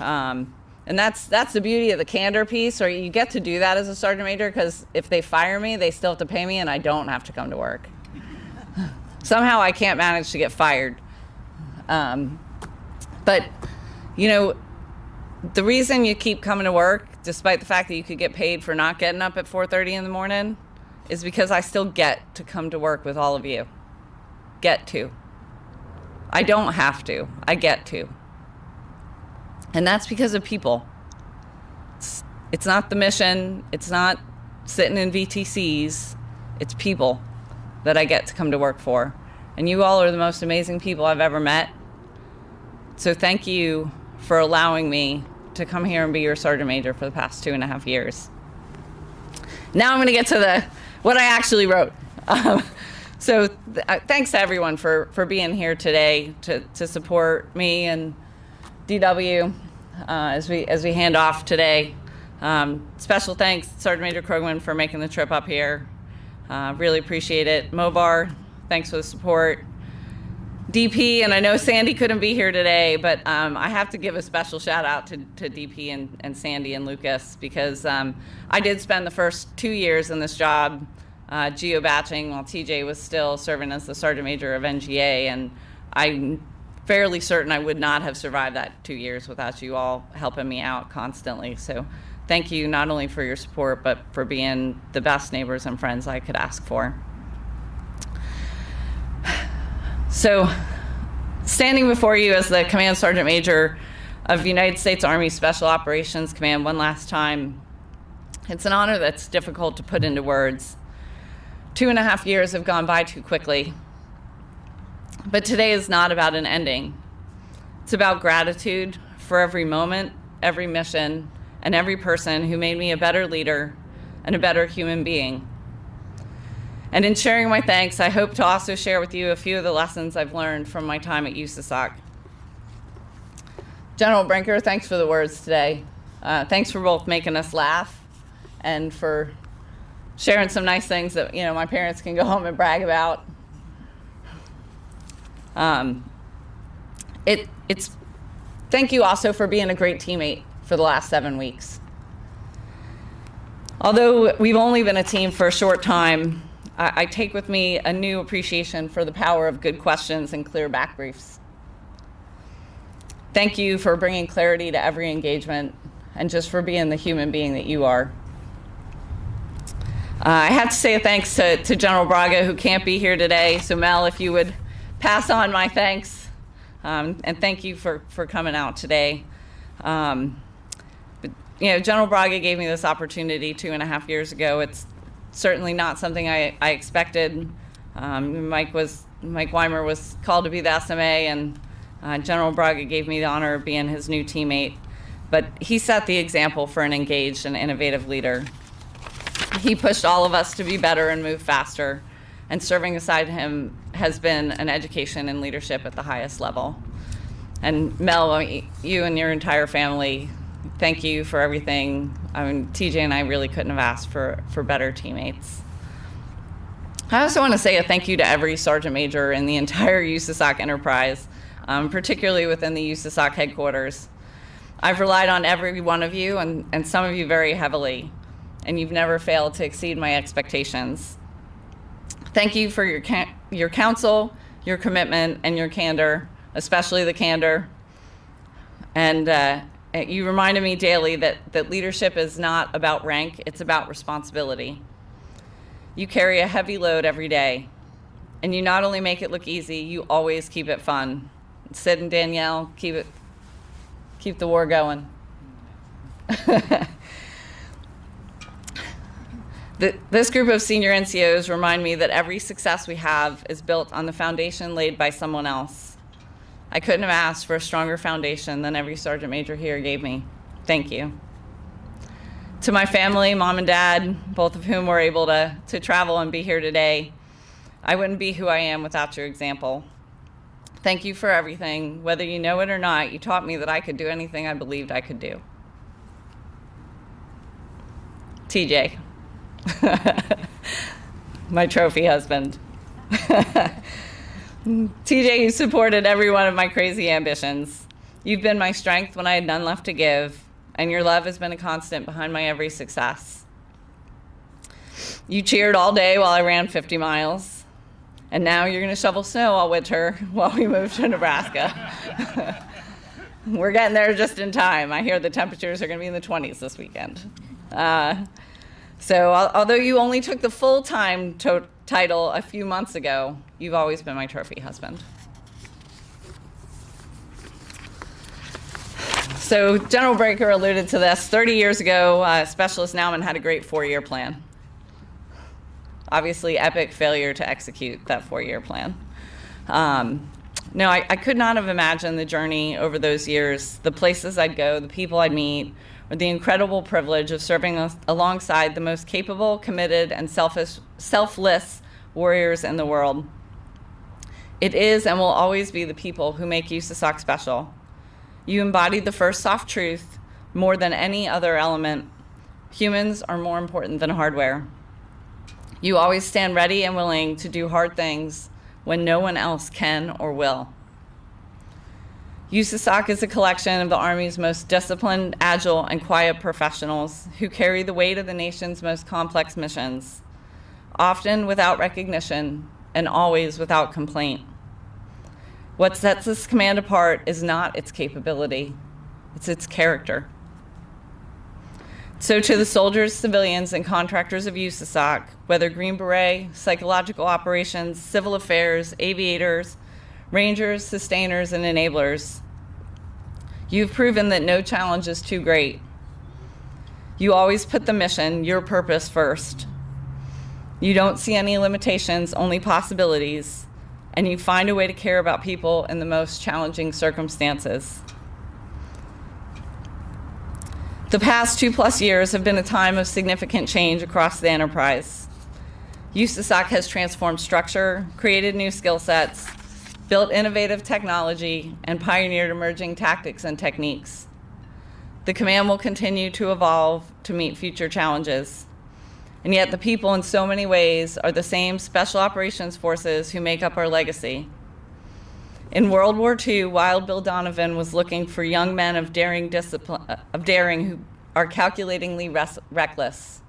And that's the beauty of the candor piece, or you get to do that as a sergeant major, because if they fire me, they still have to pay me, and I don't have to come to work. Somehow I can't manage to get fired. But, the reason you keep coming to work, despite the fact that you could get paid for not getting up at 4:30 in the morning, is because I still get to come to work with all of you. Get to. I don't have to. I get to. And that's because of people. It's not the mission. It's not sitting in VTCs. It's people that I get to come to work for. And you all are the most amazing people I've ever met. So thank you for allowing me to come here and be your sergeant major for the past 2.5 years. Now I'm going to get to what I actually wrote. Thanks to everyone for being here today to support me and DW as we hand off today. Special thanks, Sergeant Major Krogman, for making the trip up here. Really appreciate it. Mobar, thanks for the support. DP, and I know Sandy couldn't be here today, but I have to give a special shout out to DP and Sandy and Lucas, because I did spend the first 2 years in this job geo-batching while TJ was still serving as the Sergeant Major of NGA, and I'm fairly certain I would not have survived that 2 years without you all helping me out constantly. So thank you not only for your support, but for being the best neighbors and friends I could ask for. So, standing before you as the Command Sergeant Major of United States Army Special Operations Command one last time, it's an honor that's difficult to put into words. 2.5 years have gone by too quickly. But today is not about an ending. It's about gratitude for every moment, every mission, and every person who made me a better leader and a better human being. And in sharing my thanks, I hope to also share with you a few of the lessons I've learned from my time at USASOC. General Brinker, thanks for the words today. Thanks for both making us laugh and for sharing some nice things that my parents can go home and brag about. Thank you also for being a great teammate for the last 7 weeks. Although we've only been a team for a short time, I take with me a new appreciation for the power of good questions and clear back briefs. Thank you for bringing clarity to every engagement and just for being the human being that you are. I have to say a thanks to General Bragg, who can't be here today. So Mel, if you would pass on my thanks, and thank you for coming out today. General Bragg gave me this opportunity 2.5 years ago. It's certainly not something I expected. Mike Weimer was called to be the SMA, and General Bragg gave me the honor of being his new teammate. But he set the example for an engaged and innovative leader. He pushed all of us to be better and move faster, and serving beside him has been an education in leadership at the highest level. And Mel, you and your entire family, thank you for everything. TJ and I really couldn't have asked for better teammates. I also want to say a thank you to every Sergeant Major in the entire USASOC enterprise, particularly within the USASOC headquarters. I've relied on every one of you, and some of you very heavily, and you've never failed to exceed my expectations. Thank you for your counsel, your commitment, and your candor, especially the candor. And you reminded me daily that leadership is not about rank, it's about responsibility. You carry a heavy load every day, and you not only make it look easy, you always keep it fun. Sid and Danielle, keep the war going. This group of senior NCOs remind me that every success we have is built on the foundation laid by someone else. I couldn't have asked for a stronger foundation than every Sergeant Major here gave me. Thank you. To my family, Mom and Dad, both of whom were able to travel and be here today, I wouldn't be who I am without your example. Thank you for everything. Whether you know it or not, you taught me that I could do anything I believed I could do. TJ. My trophy husband. TJ, you supported every one of my crazy ambitions. You've been my strength when I had none left to give, and your love has been a constant behind my every success. You cheered all day while I ran 50 miles, and now you're going to shovel snow all winter while we move to Nebraska. We're getting there just in time. I hear the temperatures are going to be in the 20s this weekend. So although you only took the full-time title a few months ago, you've always been my trophy husband. So General Breaker alluded to this. 30 years ago, Specialist Naumann had a great 4-year plan. Obviously, epic failure to execute that 4-year plan. No, I could not have imagined the journey over those years, the places I'd go, the people I'd meet, or the incredible privilege of serving alongside the most capable, committed, and selfless warriors in the world. It is and will always be the people who make USASOC special. You embodied the first soft truth more than any other element Humans are more important than hardware. You always stand ready and willing to do hard things when no one else can or will. USASOC is a collection of the Army's most disciplined, agile, and quiet professionals who carry the weight of the nation's most complex missions, often without recognition and always without complaint. What sets this command apart is not its capability, it's its character. So to the soldiers, civilians, and contractors of USASOC, whether Green Beret, psychological operations, civil affairs, aviators, rangers, sustainers, and enablers, you've proven that no challenge is too great. You always put the mission, your purpose, first. You don't see any limitations, only possibilities, and you find a way to care about people in the most challenging circumstances. The past 2+ years have been a time of significant change across the enterprise. USASOC has transformed structure, created new skill sets, built innovative technology, and pioneered emerging tactics and techniques. The command will continue to evolve to meet future challenges. And yet the people in so many ways are the same special operations forces who make up our legacy. In World War II, Wild Bill Donovan was looking for young men of daring who are calculatingly reckless.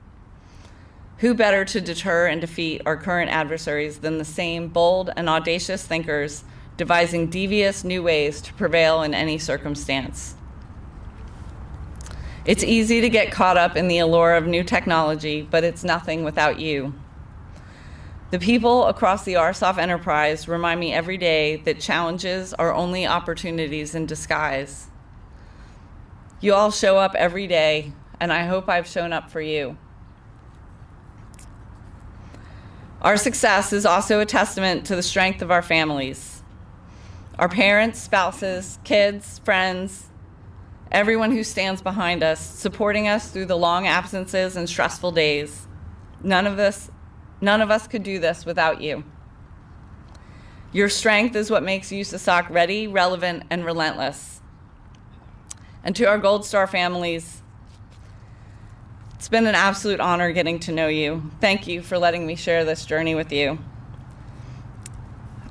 Who better to deter and defeat our current adversaries than the same bold and audacious thinkers devising devious new ways to prevail in any circumstance? It's easy to get caught up in the allure of new technology, but it's nothing without you. The people across the RSOF enterprise remind me every day that challenges are only opportunities in disguise. You all show up every day, and I hope I've shown up for you. Our success is also a testament to the strength of our families. Our parents, spouses, kids, friends, everyone who stands behind us, supporting us through the long absences and stressful days. None of us could do this without you. Your strength is what makes USASOC ready, relevant, and relentless. And to our Gold Star families, it's been an absolute honor getting to know you. Thank you for letting me share this journey with you.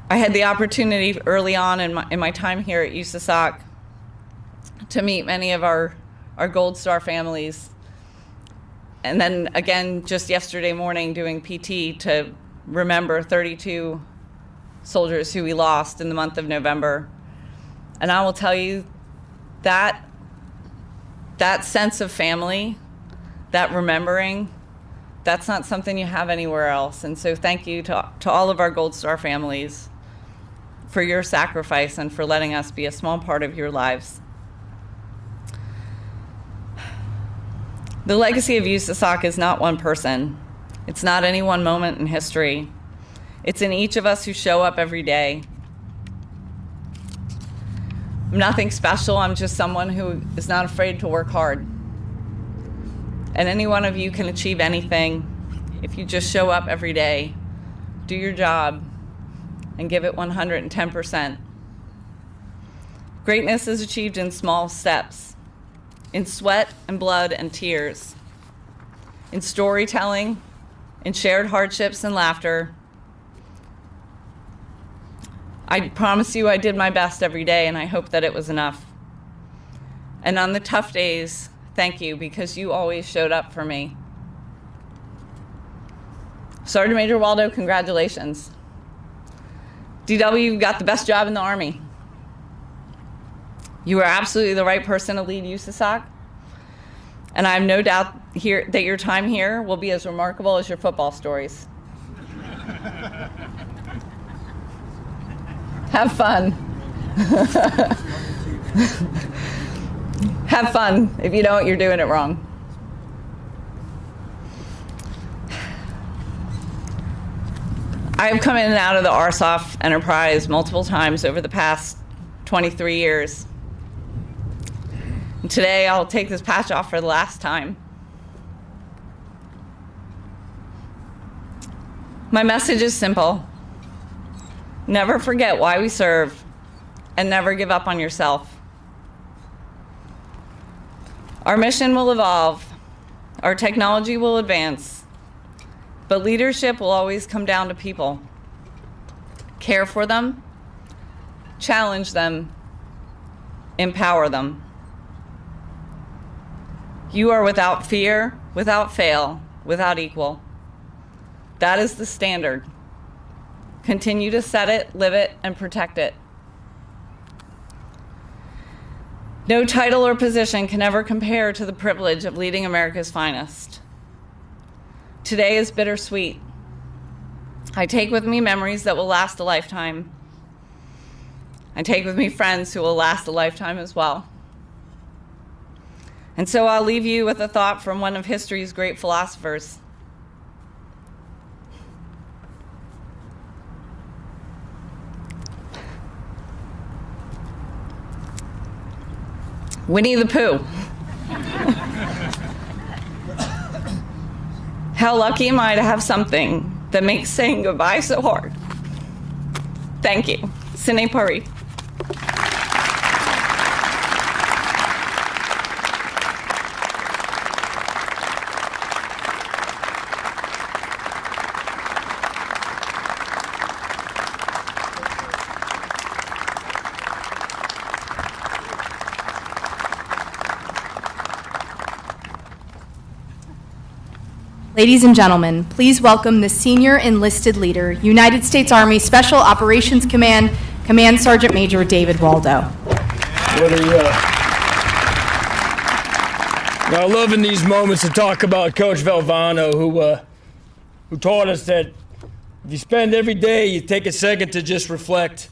I had the opportunity early on in my time here at USASOC to meet many of our Gold Star families. And then again, just yesterday morning doing PT to remember 32 soldiers who we lost in the month of November. And I will tell you that sense of family, that remembering, that's not something you have anywhere else. And so thank you to all of our Gold Star families for your sacrifice and for letting us be a small part of your lives. The legacy of USASOC is not one person. It's not any one moment in history. It's in each of us who show up every day. I'm nothing special. I'm just someone who is not afraid to work hard. And any one of you can achieve anything if you just show up every day, do your job, and give it 110%. Greatness is achieved in small steps, in sweat and blood and tears, in storytelling, in shared hardships and laughter. I promise you I did my best every day, and I hope that it was enough. And on the tough days, thank you, because you always showed up for me. Sergeant Major Waldo, congratulations. DW, you got the best job in the Army. You are absolutely the right person to lead USASOC, and I have no doubt that your time here will be as remarkable as your football stories. Have fun. Have fun. If you don't, you're doing it wrong. I have come in and out of the RSOF enterprise multiple times over the past 23 years. And today, I'll take this patch off for the last time. My message is simple. Never forget why we serve, and never give up on yourself. Our mission will evolve. Our technology will advance, but leadership will always come down to people. Care for them, challenge them, empower them. You are without fear, without fail, without equal. That is the standard. Continue to set it, live it, and protect it. No title or position can ever compare to the privilege of leading America's finest. Today is bittersweet. I take with me memories that will last a lifetime. I take with me friends who will last a lifetime as well. And so I'll leave you with a thought from one of history's great philosophers. Winnie the Pooh. How lucky am I to have something that makes saying goodbye so hard? Thank you. Sine Pari. Ladies and gentlemen, please welcome the senior enlisted leader, United States Army Special Operations Command, Command Sergeant Major David Waldo. I love in these moments to talk about Coach Valvano, who taught us that if you spend every day, you take a second to just reflect,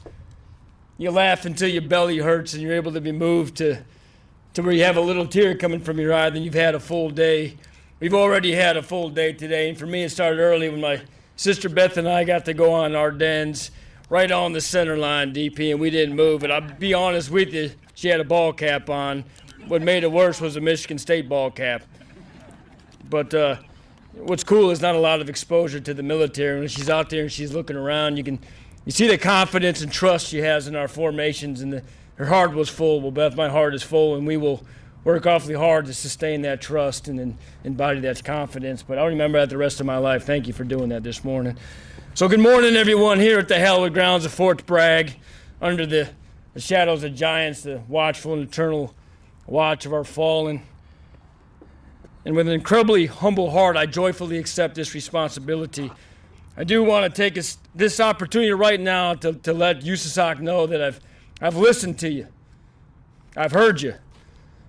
you laugh until your belly hurts and you're able to be moved to where you have a little tear coming from your eye, then you've had a full day. We've already had a full day today, and for me it started early when my sister Beth and I got to go on Ardennes, right on the center line, DP, and we didn't move. And I'll be honest with you, she had a ball cap on. What made it worse was a Michigan State ball cap. But what's cool is not a lot of exposure to the military. When she's out there and she's looking around, you see the confidence and trust she has in our formations, and her heart was full. Well, Beth, my heart is full, and we will work awfully hard to sustain that trust and embody that confidence. But I'll remember that the rest of my life. Thank you for doing that this morning. So good morning, everyone, here at the hallowed grounds of Fort Bragg, under the shadows of giants, the watchful and eternal watch of our fallen. And with an incredibly humble heart, I joyfully accept this responsibility. I do want to take this opportunity right now to let USASOC know that I've listened to you. I've heard you.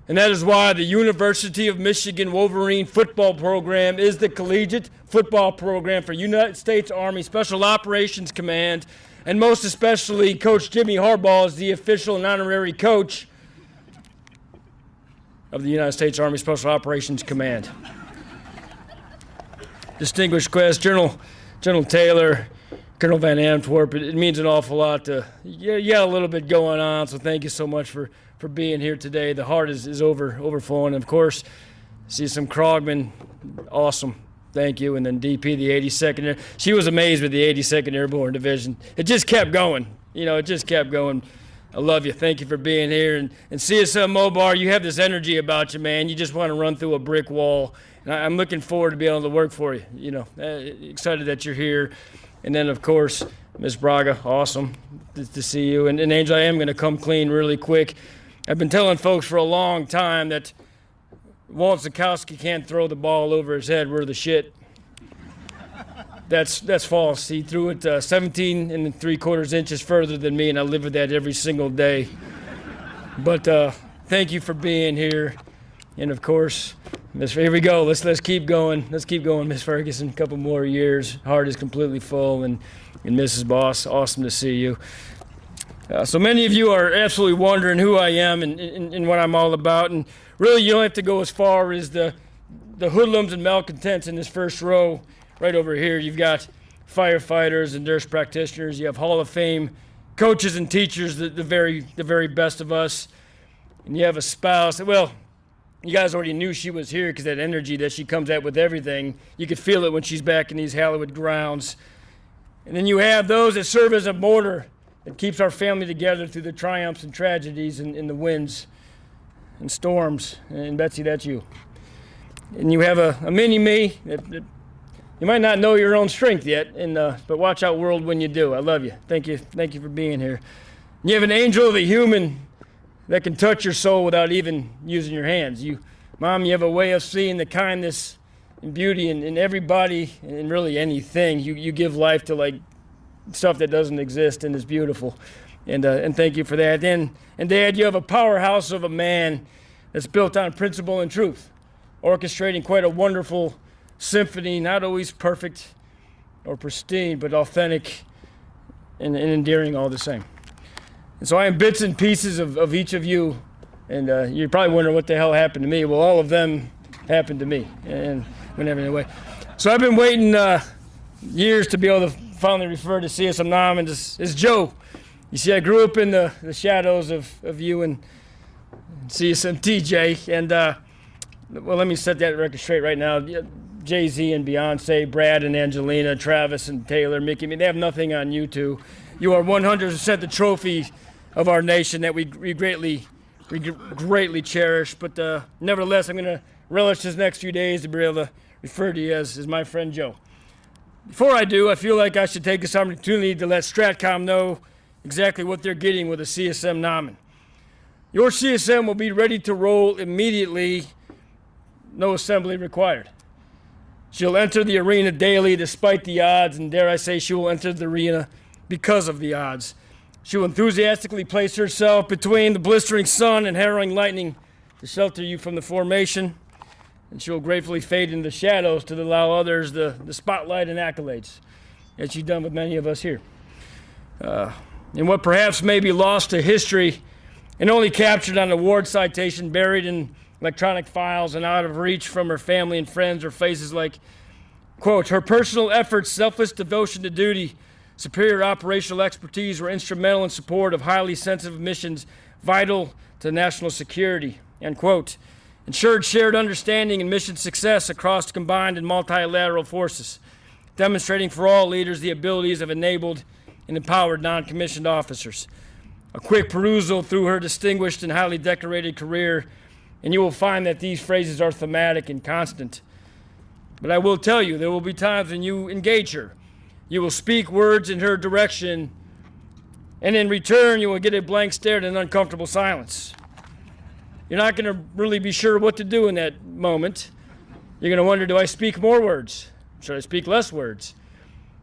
And that is why the University of Michigan Wolverine football program is the collegiate football program for United States Army Special Operations Command, and most especially Coach Jimmy Harbaugh is the official and honorary coach of the United States Army Special Operations Command. Distinguished guests, General Taylor, Colonel Van Antwerp, it means an awful lot to, you got a little bit going on, so thank you so much for being here today. The heart is overflowing. Of course, see some Krogman, awesome, thank you. And then DP, the 82nd, she was amazed with the 82nd Airborne Division. It just kept going, it just kept going. I love you, thank you for being here. And CSM Mobar, you have this energy about you, man. You just want to run through a brick wall. And I'm looking forward to being able to work for you, excited that you're here. And then, of course, Ms. Braga, awesome to see you. And Angel, I am going to come clean really quick. I've been telling folks for a long time that Walt Zukowski can't throw the ball over his head. We're the shit. That's false. He threw it 17 3/4 inches further than me, and I live with that every single day. But thank you for being here. And, of course, here we go. Let's keep going. Let's keep going, Miss Ferguson. A couple more years. Heart is completely full. And Mrs. Boss, awesome to see you. So many of you are absolutely wondering who I am and what I'm all about. And really, you don't have to go as far as the hoodlums and malcontents in this first row right over here. You've got firefighters and nurse practitioners. You have Hall of Fame coaches and teachers, the very best of us. And you have a spouse. Well, you guys already knew she was here because that energy that she comes at with everything, you could feel it when she's back in these hallowed grounds. And then you have those that serve as a mortar that keeps our family together through the triumphs and tragedies and the winds and storms. And Betsy, that's you. And you have a mini-me that you might not know your own strength yet, but watch out, world, when you do. I love you. Thank you for being here. And you have an angel of a human that can touch your soul without even using your hands. Mom, you have a way of seeing the kindness and beauty in everybody and really anything. You give life to like stuff that doesn't exist and is beautiful. And thank you for that. And Dad, you have a powerhouse of a man that's built on principle and truth, orchestrating quite a wonderful symphony, not always perfect or pristine, but authentic and endearing all the same. And so I am bits and pieces of each of you, and you're probably wondering what the hell happened to me. Well, all of them happened to me, and whenever anyway. So I've been waiting years to be able to finally refer to CSM Naumann as Joe. You see, I grew up in the shadows of you and CSM TJ, and well, let me set that record straight right now. Jay-Z and Beyonce, Brad and Angelina, Travis and Taylor, Mickey, they have nothing on you two. You are 100% the trophy of our nation that we greatly cherish. But nevertheless, I'm going to relish this next few days to be able to refer to you as my friend Joe. Before I do, I feel like I should take this opportunity to let STRATCOM know exactly what they're getting with a CSM Naumann. Your CSM will be ready to roll immediately, no assembly required. She'll enter the arena daily despite the odds, and dare I say she will enter the arena because of the odds. She will enthusiastically place herself between the blistering sun and harrowing lightning to shelter you from the formation, and she will gratefully fade into the shadows to allow others the spotlight and accolades, as she's done with many of us here. And what perhaps may be lost to history and only captured on an award citation buried in electronic files and out of reach from her family and friends are phrases like, quote, her personal efforts, selfless devotion to duty, superior operational expertise were instrumental in support of highly sensitive missions vital to national security, end quote. Ensured shared understanding and mission success across combined and multilateral forces, demonstrating for all leaders the abilities of enabled and empowered non-commissioned officers. A quick perusal through her distinguished and highly decorated career, and you will find that these phrases are thematic and constant. But I will tell you, there will be times when you engage her. You will speak words in her direction, and in return, you will get a blank stare and an uncomfortable silence. You're not going to really be sure what to do in that moment. You're going to wonder, do I speak more words? Should I speak less words?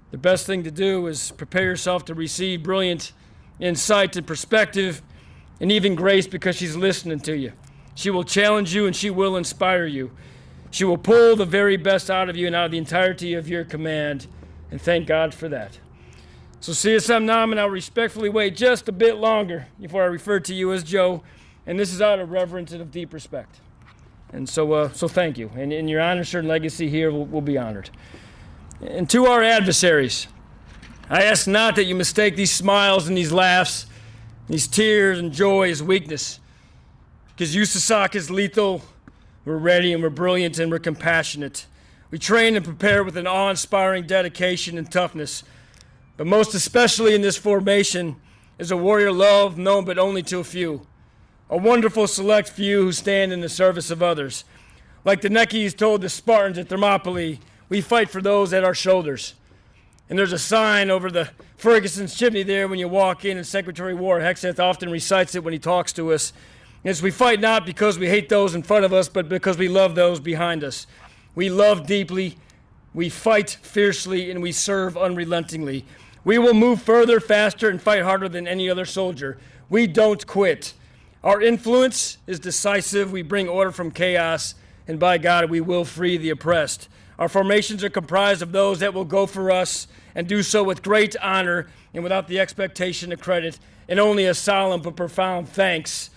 The best thing to do is prepare yourself to receive brilliant insight and perspective and even grace because she's listening to you. She will challenge you and she will inspire you. She will pull the very best out of you and out of the entirety of your command, and thank God for that. So CSM Naumann, I'll respectfully wait just a bit longer before I refer to you as Joe, and this is out of reverence and of deep respect. And so thank you, and your honor, certain legacy here will be honored. And to our adversaries, I ask not that you mistake these smiles and these laughs, these tears and joy as weakness, because USASOC is lethal. We're ready and we're brilliant and we're compassionate. We train and prepare with an awe-inspiring dedication and toughness. But most especially in this formation is a warrior love known but only to a few. A wonderful select few who stand in the service of others. Like the Neckies told the Spartans at Thermopylae, we fight for those at our shoulders. And there's a sign over the Ferguson's chimney there when you walk in, and Secretary War Hexeth often recites it when he talks to us. Yes, we fight not because we hate those in front of us, but because we love those behind us. We love deeply, we fight fiercely, and we serve unrelentingly. We will move further, faster, and fight harder than any other soldier. We don't quit. Our influence is decisive. We bring order from chaos, and by God, we will free the oppressed. Our formations are comprised of those that will go for us and do so with great honor and without the expectation of credit, and only a solemn but profound thanks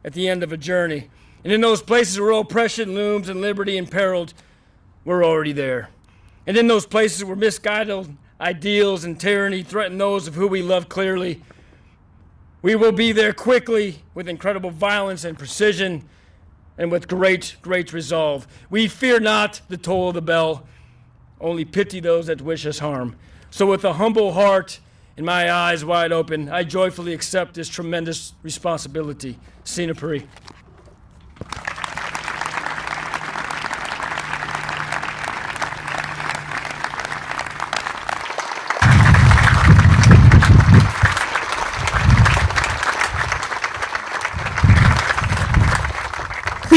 at the end of a journey. And in those places where oppression looms and liberty imperiled, we're already there. And in those places where misguided ideals and tyranny threaten those of who we love clearly, we will be there quickly with incredible violence and precision and with great resolve. We fear not the toll of the bell, only pity those that wish us harm. So with a humble heart and my eyes wide open, I joyfully accept this tremendous responsibility. Sina Puri.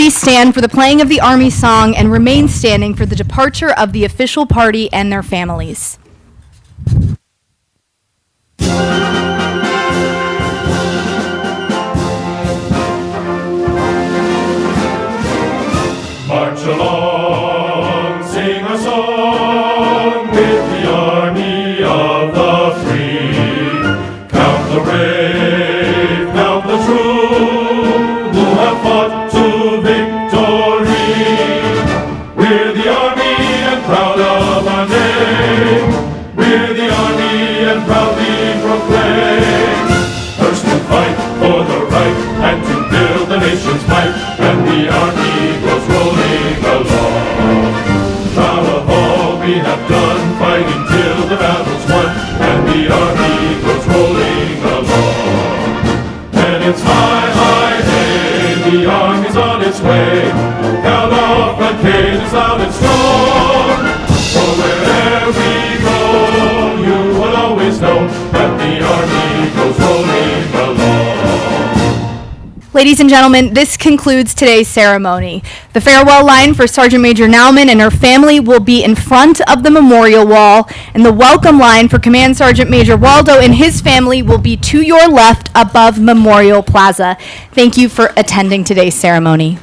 please stand for the playing of the Army song and remain standing for the departure of the official party and their families. March along, sing a song with the army of the free. Count the brave, count the true, who have fought to victory. We're the army and proud of our name. We're the army and proudly proclaim. First to fight for the right and to build the nation's might, and the army goes rolling along. Proud of all we have done, fighting till the battle's won, and the army goes rolling along. And it's high, high, hey, the army's on its way. Count off the cages loud and strong. For wherever we go, you will always know that the army goes rolling along. Ladies and gentlemen, this concludes today's ceremony. The farewell line for Sergeant Major Naumann and her family will be in front of the memorial wall, and the welcome line for Command Sergeant Major Waldo and his family will be to your left above Memorial Plaza. Thank you for attending today's ceremony.